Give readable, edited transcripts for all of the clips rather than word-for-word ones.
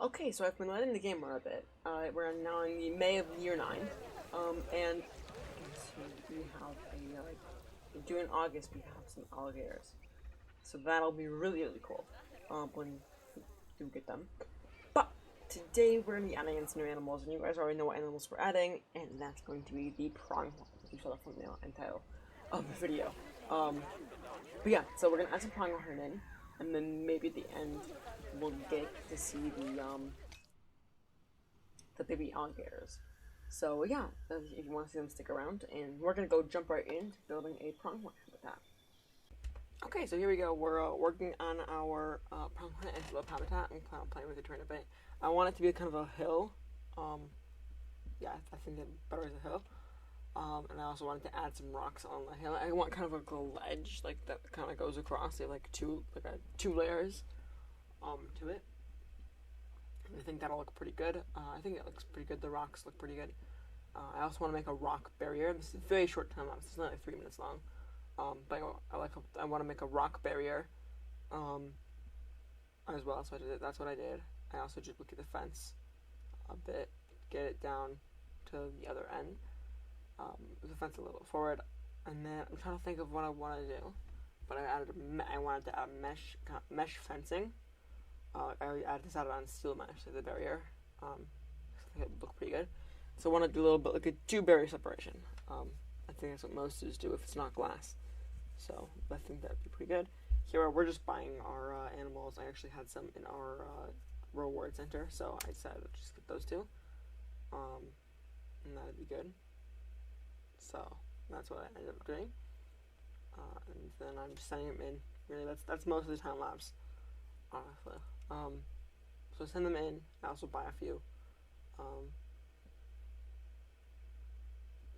Okay, so I've been letting the game run a bit. We're now in the May of year 9. And we have during August we have some alligators. So that'll be really, really cool when we do get them. But today we're going to be adding in some new animals, and you guys already know what animals we're adding, and that's going to be the pronghorn, as you saw the thumbnail and title of the video. But yeah, so we're going to add some pronghorn in, and then maybe at the end we'll get to see the baby alligators. So yeah, if you want to see them, stick around, and we're gonna go jump right into building a pronghorn habitat. Okay, so here we go. We're working on our pronghorn antelope habitat. I'm kind of playing with the terrain a bit. I want it to be kind of a hill. Yeah, I think it better as a hill. And I also wanted to add some rocks on the hill. I want kind of a ledge like that kind of goes across. They have like two layers to it. I think that'll look pretty good. I think it looks pretty good. The rocks look pretty good. I also want to make a rock barrier. This is a very short time lapse. It's not like 3 minutes long. But I want to make a rock barrier as well. So that's what I did. I also duplicated the fence a bit, get it down to the other end. The fence a little bit forward, and then I'm trying to think of what I want to do. But I wanted to add mesh fencing. I already decided on steel mesh as the barrier. I think it would look pretty good. So I want to do a little bit like a 2 barrier separation. I think that's what most zoos do if it's not glass. So I think that'd be pretty good. Here we're just buying our animals. I actually had some in our reward center, so I decided to just get those 2. And that'd be good. So that's what I ended up doing. And then I'm just sending them in. Really, that's most of the time lapse, honestly. So send them in. I also buy a few.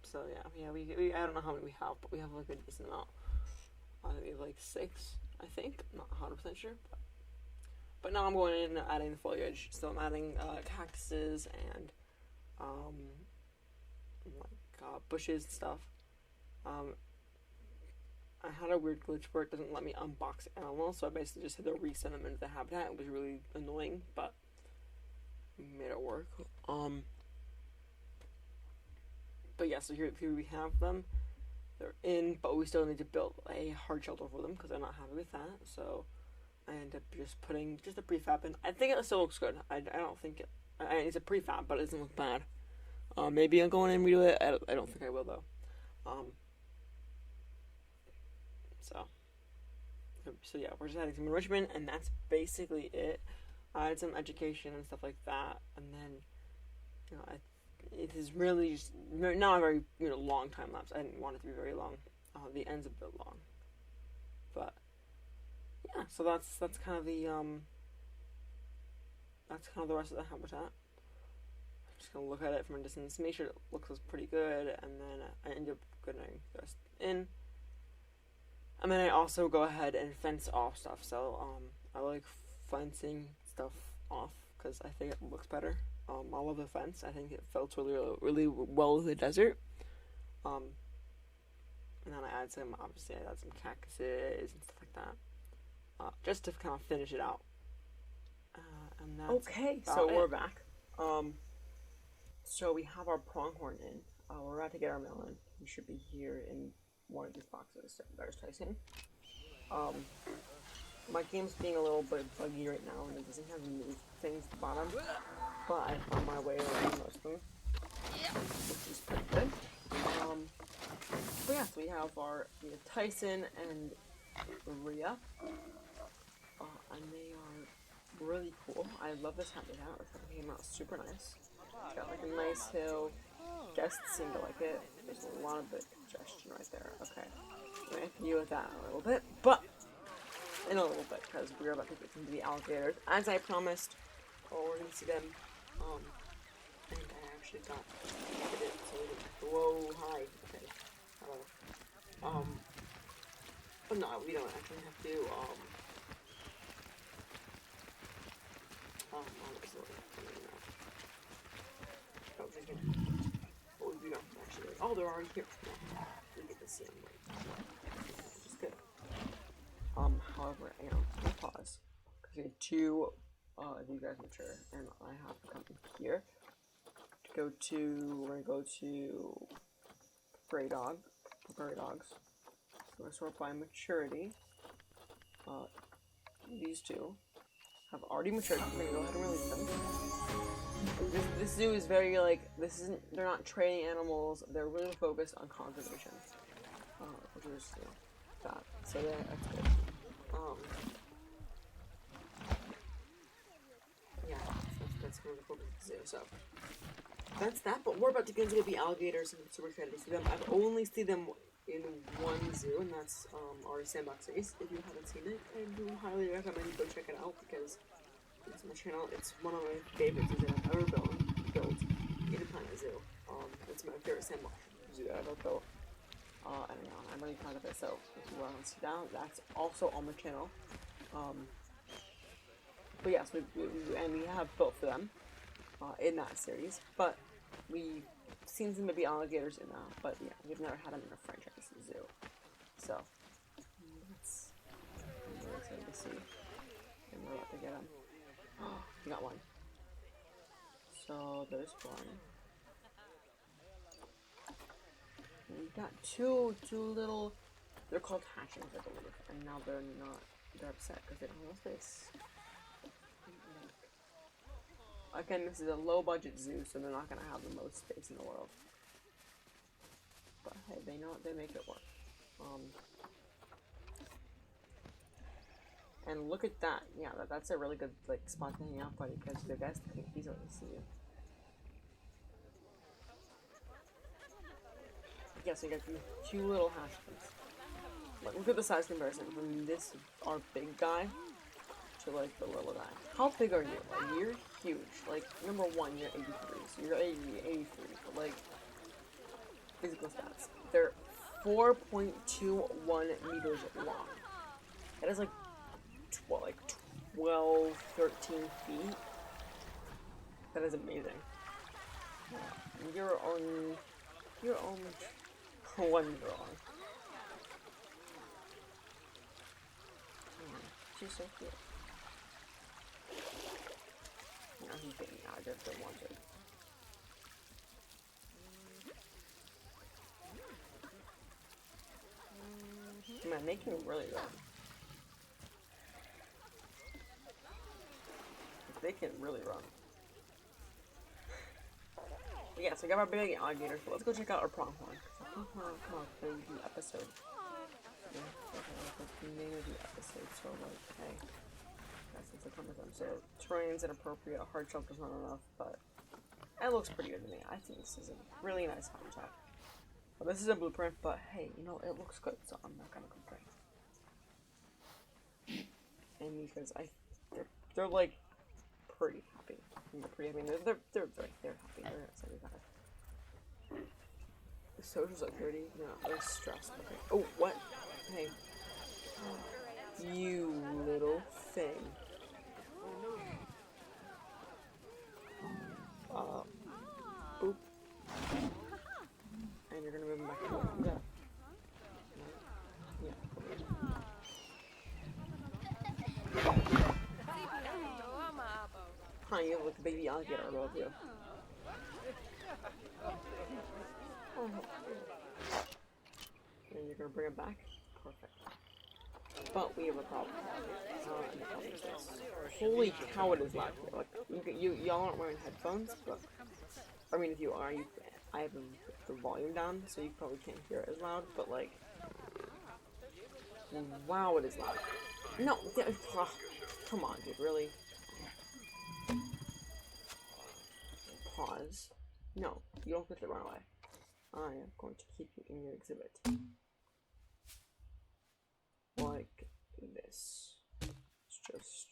So yeah, we I don't know how many we have, but we have like a decent amount. I think we have like 6. I think, I'm not 100% sure. But now I'm going in and adding the foliage. So I'm adding cactuses and bushes and stuff. I had a weird glitch where it doesn't let me unbox animals, so I basically just had to resend them into the habitat. It was really annoying, but made it work. But yeah, so here we have them. They're in, but we still need to build a hard shelter for them because I'm not happy with that. So I end up just putting just a prefab in. I think it still looks good. I don't think it's a prefab, but it doesn't look bad. Maybe I'll go in and redo it. I don't think I will though. So yeah, we're just adding some enrichment, and that's basically it. I had some education and stuff like that, and then it is really just not a very long time lapse. I didn't want it to be very long. The end's a bit long, but yeah. So that's kind of the rest of the habitat. I'm just gonna look at it from a distance, make sure it looks pretty good, and then I end up putting the rest in. And then I also go ahead and fence off stuff. So I like fencing stuff off because I think it looks better. I love the fence. I think it felt really well with the desert. And then I add some cactuses and stuff like that, just to kind of finish it out. And that's okay. So we're back. So we have our pronghorn in. We're about to get our melon. We should be here in one of these boxes. There's Tyson. My game's being a little bit buggy right now, and it doesn't have new things at the bottom. But I found my way around most of them, which is pretty good. But yeah, so we have Tyson and Rhea, and they are really cool. I love this habitat. This habitat came out super nice. It's got like a nice hill. Guests seem to like it. There's a lot of bit congestion right there. Okay, I'm gonna have to deal with that a little bit, but in a little bit because we're about to get into the alligators, as I promised. We're gonna see them. I think I actually got it. So whoa, hi. Okay, hello. But no, we don't actually have to. We don't actually. Oh, they're already here. We get to see them. Which is good. However, I'm gonna pause because we had 2 if you guys mature, and I have to come here to go to. We're gonna go to prairie dogs. So we're gonna sort by maturity. These two have already matured. I'm gonna go ahead and release them. This zoo is very like they're not training animals. They're really focused on conservation, which is that. So that's good. Yeah, that's kind of the focus of the zoo. So that's that. But we're about to get into the alligators, and I'm super excited to see them. I've only seen them in one zoo, and that's our sandbox space. If you haven't seen it, I do highly recommend you go check it out because it's on my channel. It's one of my favorite zoos that I've ever built in a Planet Zoo. It's my favorite sandbox zoo I've ever built. And I'm really proud of it. So if you want to see that, that's also on my channel. But yes, we have built for them in that series. But we've seen some baby alligators in that. But yeah, we've never had them in a franchise zoo. So that's I'm really excited to see. And we're about to get them. We got one. So there's one. And we got two little. They're called hatchings, I believe, and now they're not. They're upset because they don't have a space. Again, this is a low-budget zoo, so they're not gonna have the most space in the world. But hey, they make it work. And look at that. Yeah, that's a really good like spot to hang out, buddy, because the guys can easily see you. Yeah, so you got these two little hatchlings. Look at the size comparison from this, our big guy, to like the little guy. How big are you? Like, you're huge. Like, number one, you're 83, so you're 83, but like, physical stats. They're 4.21 meters long. That is like 12, 13 feet. That is amazing. You're only 1 meter long. She's so cute. Now he's getting out of the wanted. Man, they can really run. They can really run. But yeah, so we got our big alligator, so let's go check out our pronghorn. Pronghorn, come on, play the episode. Yeah, the name of the episode, so like, hey. Since I come with them. So terrain's inappropriate, a hard jump is not enough, but it looks pretty good to me. I think this is a really nice habitat. Well, this is a blueprint, but hey, you know, it looks good, so I'm not gonna complain. And because they're like pretty happy. They're pretty happy. They're happy. They're excited about it. The social security, no, they're stressed. Okay. Oh, what? Hey. You little thing. Boop. And you're gonna move him back to the yeah. Huh, you have like a baby alligator above you. And you're gonna bring him back? Perfect. But we have a problem. Holy cow, it is loud here. Like, y'all aren't wearing headphones, but I mean, if you are, I have the volume down, so you probably can't hear it as loud. But like, wow, it is loud. No, come on, dude, really? Pause. No, you don't get to run away. I am going to keep you in your exhibit. Like this. It's just...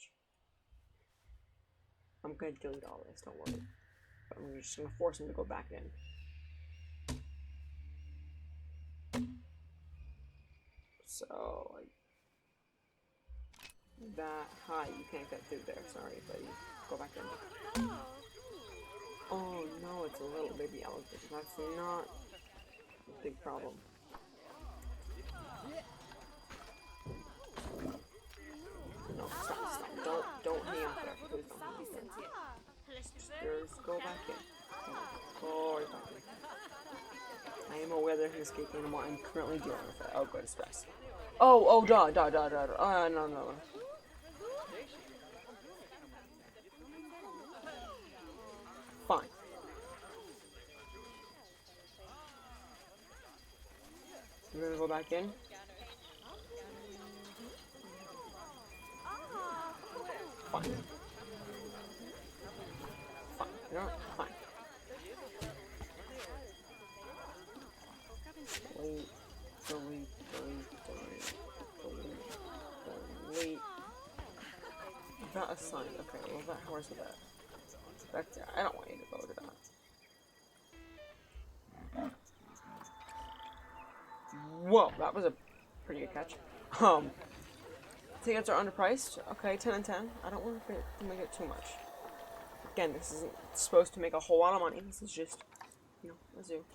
I'm gonna delete all this, don't worry. But I'm just gonna force him to go back in. So, like... that... Hi, you can't get through there, sorry, buddy. Go back in. Oh no, it's a little baby alligator. That's not a big problem. No, stop. Don't hang out there. Please don't boys. Go back in. Go right back in. I am aware there's an escape anymore. I'm currently dealing with it. Oh, good, stress. Oh, dot. No. Fine. You're gonna go back in? Fine. Fine. You know what? Fine. Delete. That assigned. Okay, well, where's that? That's it. I don't want you to go to that. Whoa, that was a pretty good catch. Tickets are underpriced. Okay, 10 and 10. I don't want to make it too much. Again, this isn't supposed to make a whole lot of money. This is just, a zoo.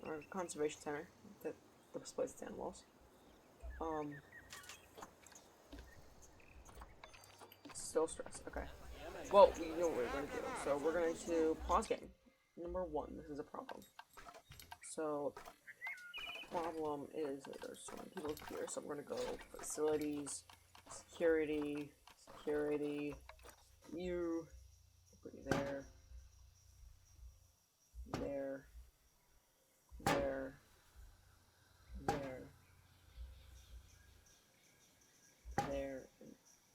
Or a conservation center that displays its animals. Still stress. Okay. Well, we know what we're going to do. So we're going to pause game. Number 1. This is a problem. So, problem is that there's so many people here. So we're going to go facilities, security, you, put you there,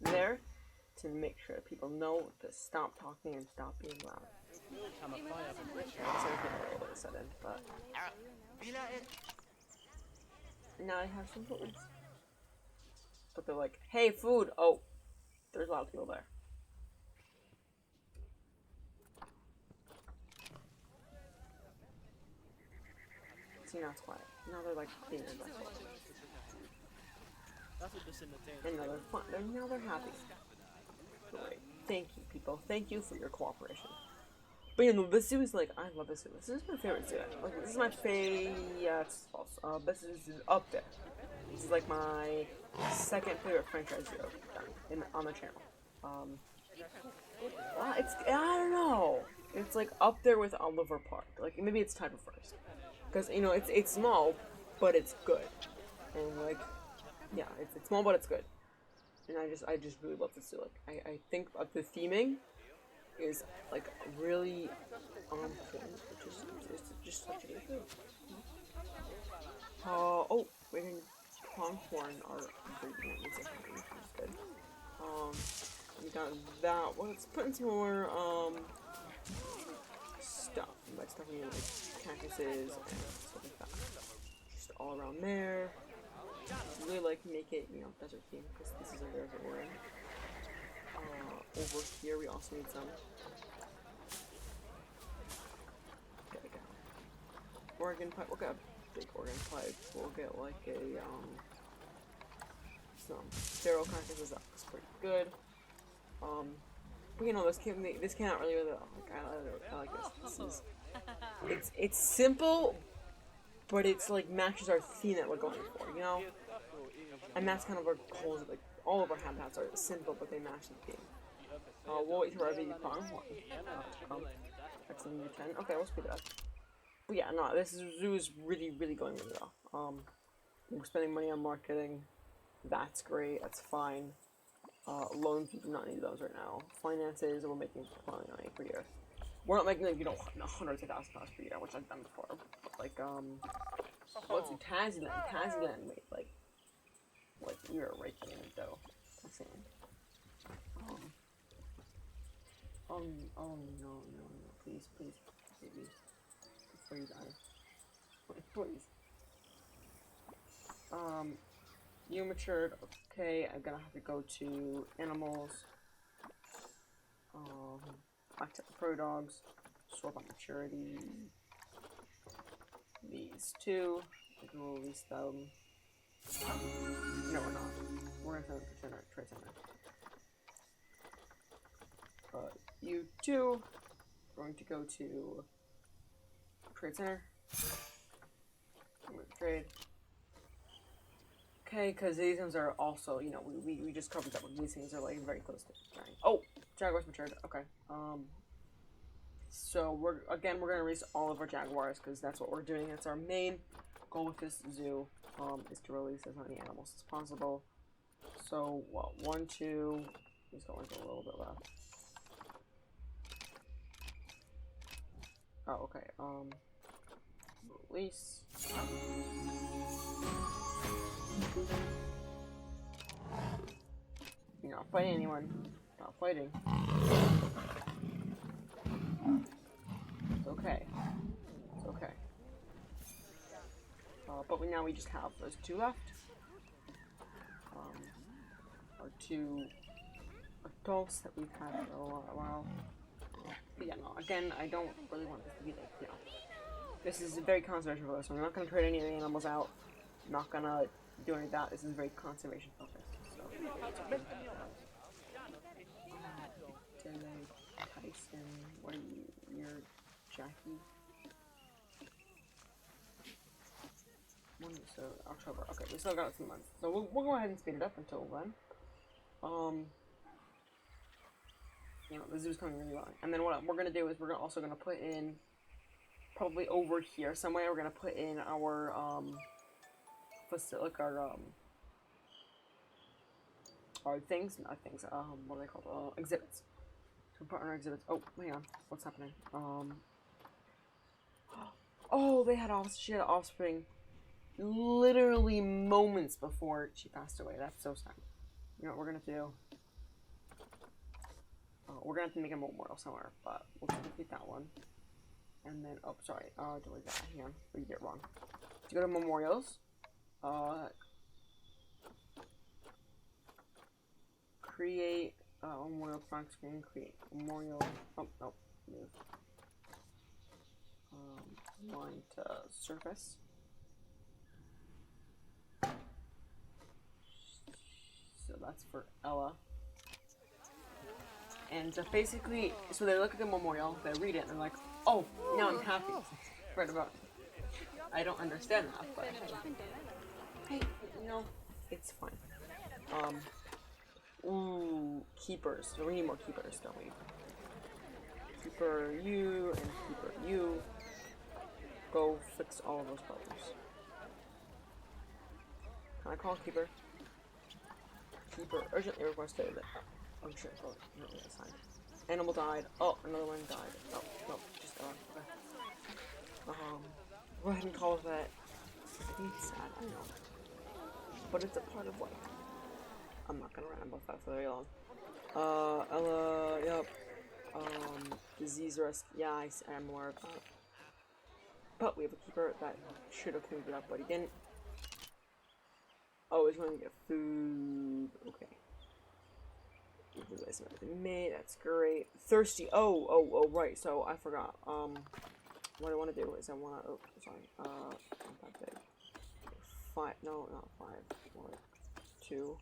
there, to make sure people know to stop talking and stop being loud. But now I have some food. But they're like, hey, food! Oh, there's a lot of people there. See, now it's quiet. Now they're like being aggressive. And now they're fun. Now they're happy. Great. Thank you, people. Thank you for your cooperation. But this zoo is like, I love this zoo. This is my favorite zoo. Like, this is my favorite. Yeah, it's false. This is up there. This is like my second favorite franchise zoo on the channel. I don't know. It's like up there with Oliver Park. Like maybe it's tied for first, because it's small, but it's good, and like yeah, it's small but it's good, and I just really love this zoo. Like I think the theming is like really on point. It's just such a good thing. Oh, wait, Pronghorn are breeding, which is good. We got that. Well, let's put in some more stuff. By stuff we mean like cactuses and stuff like that. Just all around there. Really like make it, desert theme, because this is a desert we're in. Over here we also need some. There we go. Organ pipe. We'll get a big organ pipe. We'll get like a some feral cactuses. That looks pretty good. But this cannot really I like this. It's simple, but it's like matches our theme that we're going for, And that's kind of our goal. Like all of our habitats are simple, but they match the theme. We'll wait for our baby Pronghorn to come. That's in 10. Okay, we'll speed it up. But yeah, no, this zoo is really, really going really well. We're spending money on marketing. That's great. That's fine. Loans, we do not need those right now. Finances, we're making plenty of money per year. We're not making, like, hundreds of thousands of dollars per year, which I've done before. But, like, what's in Taziland made, like, we were raking in it, though. That's it. Oh, no, please, baby. Before you die. Please. You matured. Okay, I'm gonna have to go to animals. Back to the pro dogs. Sort by maturity. These two. I can release them. No, we're not. We're gonna send them to Trade Center. You two. Going to go to Trade Center. I'm gonna trade. Okay, because these ones are also, we just covered that one. These things are like very close to dying. Oh, Jaguar's matured. Okay. So we're gonna release all of our jaguars because that's what we're doing. That's our main goal with this zoo. Is to release as many animals as possible. So what? 1, 2. He's going a little bit left. Oh, okay. Release. You're not fighting anyone. Not fighting. It's okay. It's okay. But now we just have those 2 left. Our 2 adults that we've had for a while. But yeah, no, again, I don't really want this to be like, you know, this is very conservation focused. So I'm not going to trade any of the animals out. I'm not going to do any of that. This is very conservation focused. So, Tyson, what are you? You're Jackie? So, October. Okay, we still got 2 months. So we'll go ahead and speed it up until then. You know, the zoo's coming really well. And then what we're going to do is we're also going to put in, probably over here somewhere, we're going to put in our, our things, not things, what are they called, exhibits. So put in our exhibits. Oh, hang on, what's happening? Oh, she had offspring literally moments before she passed away. That's so sad. You know what we're going to do? We're gonna have to make a memorial somewhere, but we'll complete that one. And then, oh, sorry, delete that. Hang on, we did it wrong. To go to memorials, create memorial front screen, create memorial. Oh, no, move. Line to surface. So that's for Ella. And so basically, so they look at the memorial, they read it, and they're like, oh, now I'm happy. Right about it. I don't understand that, but hey, you know, it's fine. Ooh, keepers. So we need more keepers, don't we? Keeper you and keeper you. Go fix all of those problems. Can I call keeper? Keeper urgently requested. Oh shit, oh, no, that's fine. Animal died. Oh, another one died. Oh, no, just gone. Okay. Go ahead and call that. It's sad, I know. But it's a part of life. I'm not gonna ramble that for very long. Ella, yep. Disease risk. Yeah, I am aware of that. But we have a keeper that should have cleaned it up, but he didn't. Oh, he's going to get food. Okay. Made. That's great. Thirsty. Oh, right. So I forgot. What I want to do is I want to. Oh, sorry. Not that big. 5. No, not 5. More like 2.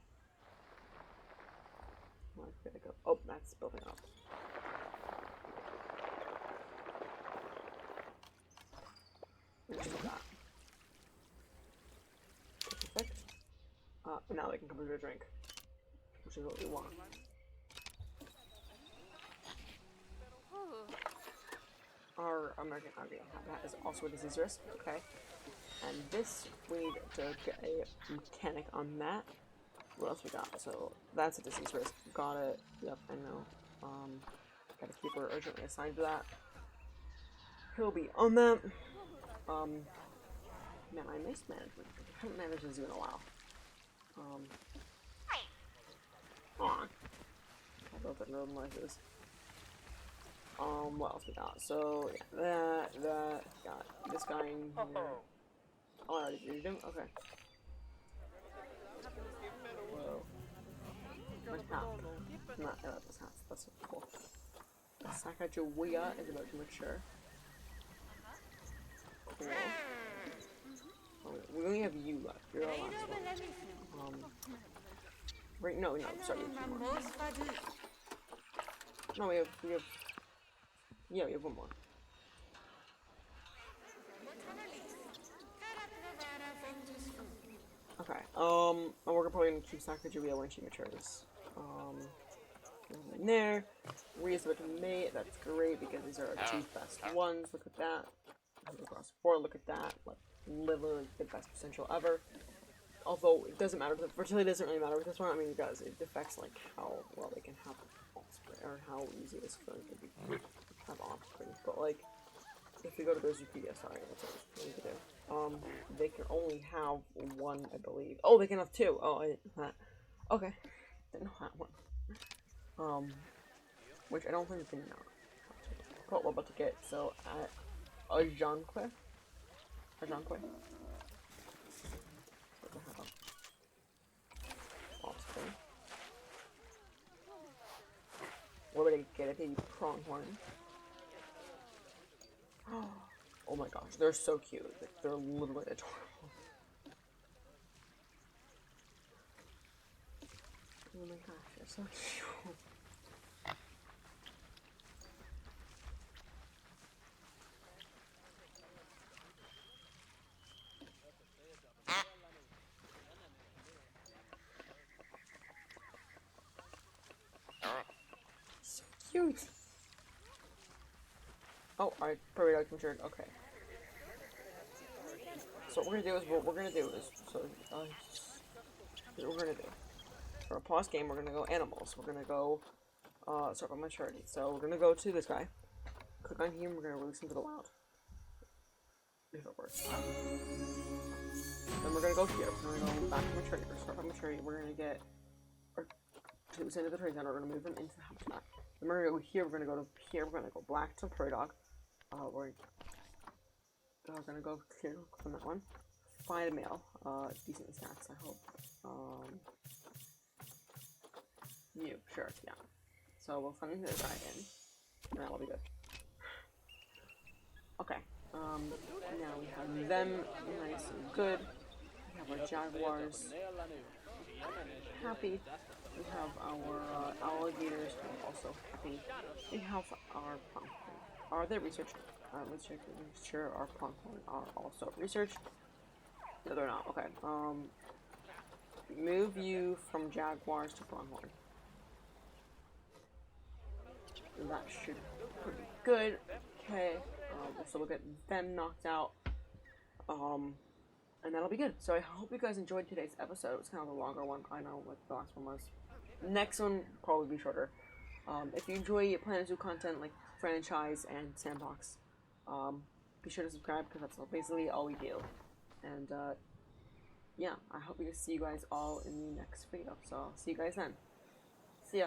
Oh, that's building up. Let's do that. Perfect. Now they can come to a drink, which is what we want. Our American habitat is also a disease risk, okay. And this, we need to get a mechanic on that. What else we got? So, that's a disease risk. Got it. Yep, I know. Got a keeper urgently assigned to that. He'll be on that. Man, I miss management. I haven't managed this in a while. I love that no one like this. What else we got? So, yeah, that, got this guy in here. Oh, I already did him? Okay. Whoa. My hat. Not, this hat. That's so cool. Sacagawea is about to mature. Cool. Oh, we only have you left. You're our last one. Right, no, sorry, we have 2 more. No, we have, yeah, we have 1 more. Okay, and we're probably gonna keep Sacagawea when she matures. in there. Ria's with me. That's great because these are our two best ones. Look at that. Across 4. Look at that. Like literally the best potential ever. Although it doesn't matter. The fertility doesn't really matter with this one. I mean, it does. It affects like how well they can have offspring or how easy it is for them to have offspring. But like, if you go to those Wikipedia, sorry, that's what I need to do. They can only have one, I believe. Oh, they can have 2. Oh, I didn't know that. Okay, didn't know that one. Which I don't think they know. What we're about to get. So at Ajanque. Offspring. What would I get? A baby pronghorn. Oh my gosh, they're so cute. They're literally adorable. Oh my gosh, they're so cute. So cute. Oh, I probably got matured. Okay. So what we're gonna do is here's what we're gonna do. For a pause game, we're gonna go animals. We're gonna go start by maturity. So we're gonna go to this guy. Click on him. We're gonna release him to the wild. If it works. Then we're gonna go here. We're gonna go back to maturity. We're gonna start by maturity. We're gonna get to the end of the trade center. We're gonna move them into the habitat. Then we're gonna go here. We're gonna go to here. We're gonna go black to prairie dog. We're gonna go clear on that one. Find a male. Decent stats, I hope. You, sure, yeah. So we'll find this guy in. And that'll be good. Okay. Now we have them nice and good. We have our jaguars happy. We have our alligators who are also happy. We have our pronghorn. Are they researched? Let's check. Sure, our pronghorn are also researched. No, they're not. Okay. Move you from jaguars to pronghorn. That should be pretty good. Okay. So we'll get them knocked out. And that'll be good. So I hope you guys enjoyed today's episode. It was kind of a longer one. I know what the last one was. Next one will probably be shorter. If you enjoy Planet Zoo content like franchise and sandbox, be sure to subscribe because that's basically all we do. And yeah, I hope we see you guys all in the next video. So I'll see you guys then. See ya.